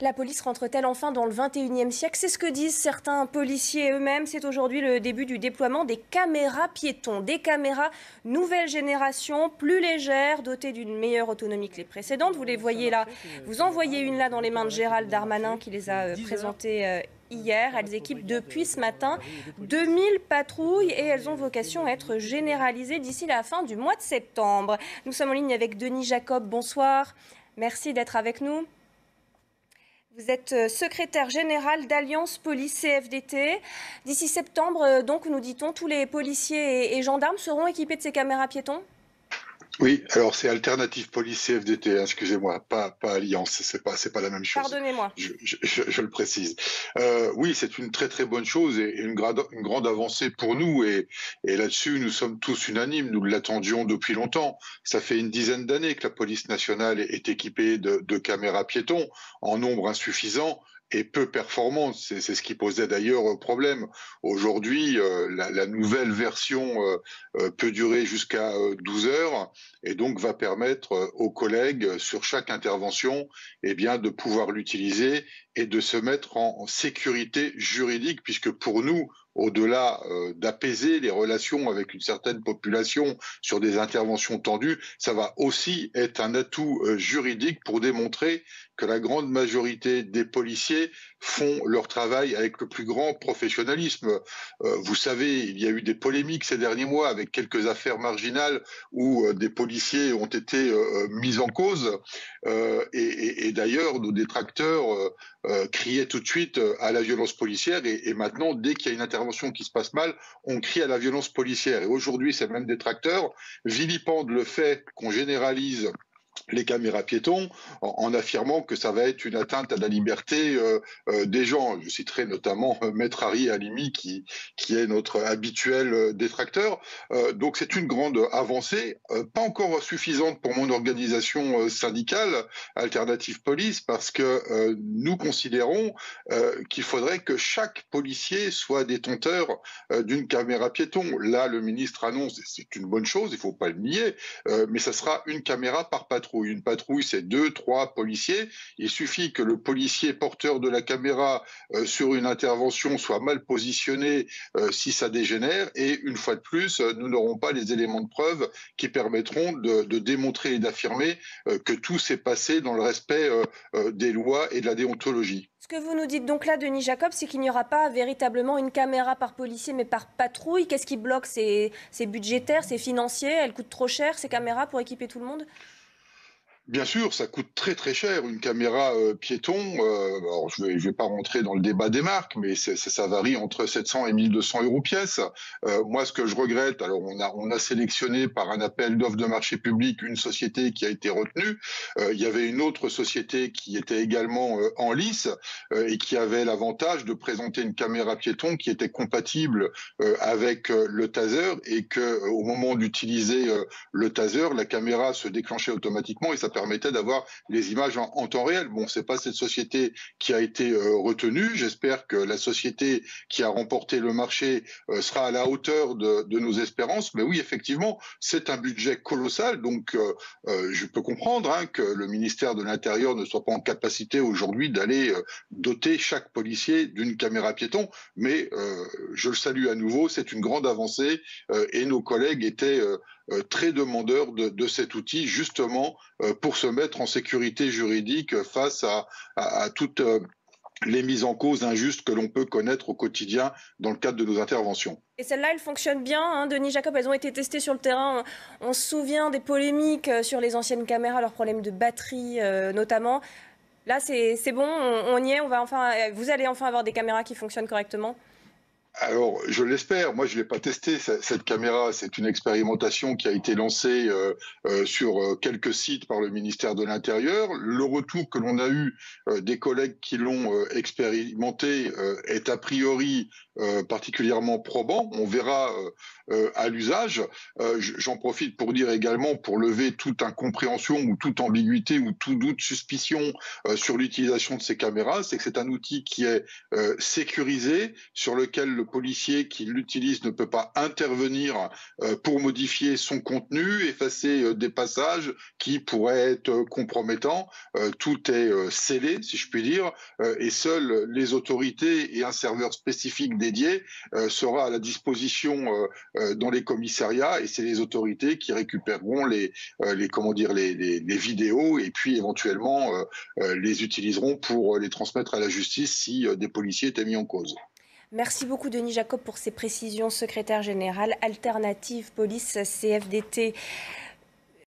La police rentre-t-elle enfin dans le 21e siècle? C'est ce que disent certains policiers eux-mêmes. C'est aujourd'hui le début du déploiement des caméras piétons. Des caméras nouvelle génération, plus légères, dotées d'une meilleure autonomie que les précédentes. Vous les voyez là. Vous en voyez une là dans les mains de Gérald Darmanin qui les a présentées hier. Elles équipent depuis ce matin 2000 patrouilles et elles ont vocation à être généralisées d'ici la fin du mois de septembre. Nous sommes en ligne avec Denis Jacob. Bonsoir. Merci d'être avec nous. Vous êtes secrétaire général d'Alliance Police CFDT. D'ici septembre, donc, nous dit-on, tous les policiers et gendarmes seront équipés de ces caméras piétons? Oui, alors c'est Alternative Police CFDT, hein, excusez-moi, pas Alliance, c'est pas la même chose. Pardonnez-moi. Je le précise. Oui, c'est une très très bonne chose et une grande avancée pour nous et là-dessus nous sommes tous unanimes, nous l'attendions depuis longtemps. Ça fait une dizaine d'années que la police nationale est équipée de caméras piétons en nombre insuffisant et peu performante. C'est ce qui posait d'ailleurs problème. Aujourd'hui, la nouvelle version peut durer jusqu'à 12 heures et donc va permettre aux collègues sur chaque intervention de pouvoir l'utiliser et de se mettre en sécurité juridique, puisque pour nous, au-delà d'apaiser les relations avec une certaine population sur des interventions tendues, ça va aussi être un atout juridique pour démontrer que la grande majorité des policiers font leur travail avec le plus grand professionnalisme. Vous savez, il y a eu des polémiques ces derniers mois avec quelques affaires marginales où des policiers ont été mis en cause. Et d'ailleurs, nos détracteurs criaient tout de suite à la violence policière et maintenant, dès qu'il y a une intervention qui se passe mal, on crie à la violence policière. Et aujourd'hui, ces mêmes détracteurs vilipendent le fait qu'on généralise les caméras piétons en affirmant que ça va être une atteinte à la liberté des gens. Je citerai notamment Maître Harry Halimi qui est notre habituel détracteur. Donc c'est une grande avancée, pas encore suffisante pour mon organisation syndicale Alternative Police, parce que nous considérons qu'il faudrait que chaque policier soit détenteur d'une caméra piéton. Là, le ministre annonce, et c'est une bonne chose, il ne faut pas le nier, mais ça sera une caméra par patrouille. Une patrouille, c'est 2, 3 policiers. Il suffit que le policier porteur de la caméra sur une intervention soit mal positionné si ça dégénère. Et une fois de plus, nous n'aurons pas les éléments de preuve qui permettront de démontrer et d'affirmer que tout s'est passé dans le respect des lois et de la déontologie. Ce que vous nous dites donc là, Denis Jacob, c'est qu'il n'y aura pas véritablement une caméra par policier, mais par patrouille. Qu'est-ce qui bloque? C'est budgétaire, c'est financier? Elles coûtent trop cher, ces caméras, pour équiper tout le monde? Bien sûr, ça coûte très très cher une caméra piéton. Alors je vais pas rentrer dans le débat des marques, mais ça varie entre 700 et 1200 euros pièce. Moi, ce que je regrette, alors on a sélectionné par un appel d'offres de marché public une société qui a été retenue. Il y avait une autre société qui était également en lice et qui avait l'avantage de présenter une caméra piéton qui était compatible avec le taser et que au moment d'utiliser le taser, la caméra se déclenchait automatiquement et ça permettait d'avoir les images en temps réel. Bon, c'est pas cette société qui a été retenue. J'espère que la société qui a remporté le marché sera à la hauteur de nos espérances. Mais oui, effectivement, c'est un budget colossal. Donc, je peux comprendre que le ministère de l'Intérieur ne soit pas en capacité aujourd'hui d'aller doter chaque policier d'une caméra piéton. Mais je le salue à nouveau. C'est une grande avancée et nos collègues étaient très demandeurs de cet outil justement pour se mettre en sécurité juridique face à toutes les mises en cause injustes que l'on peut connaître au quotidien dans le cadre de nos interventions. Et celles-là, elles fonctionnent bien, hein, Denis Jacob, elles ont été testées sur le terrain. On se souvient des polémiques sur les anciennes caméras, leurs problèmes de batterie notamment. Là, c'est bon, on y est, vous allez enfin avoir des caméras qui fonctionnent correctement? Alors, je l'espère. Moi, je l'ai pas testé cette caméra. C'est une expérimentation qui a été lancée sur quelques sites par le ministère de l'Intérieur. Le retour que l'on a eu des collègues qui l'ont expérimenté est a priori particulièrement probants. On verra à l'usage. J'en profite pour dire également, pour lever toute incompréhension ou toute ambiguïté ou tout doute, suspicion sur l'utilisation de ces caméras, c'est que c'est un outil qui est sécurisé, sur lequel le policier qui l'utilise ne peut pas intervenir pour modifier son contenu, effacer des passages qui pourraient être compromettants. Tout est scellé, si je puis dire, et seules les autorités et un serveur spécifique dédié sera à la disposition dans les commissariats, et c'est les autorités qui récupéreront les vidéos et puis éventuellement les utiliseront pour les transmettre à la justice si des policiers étaient mis en cause. Merci beaucoup Denis Jacob pour ces précisions, secrétaire général Alternative Police CFDT.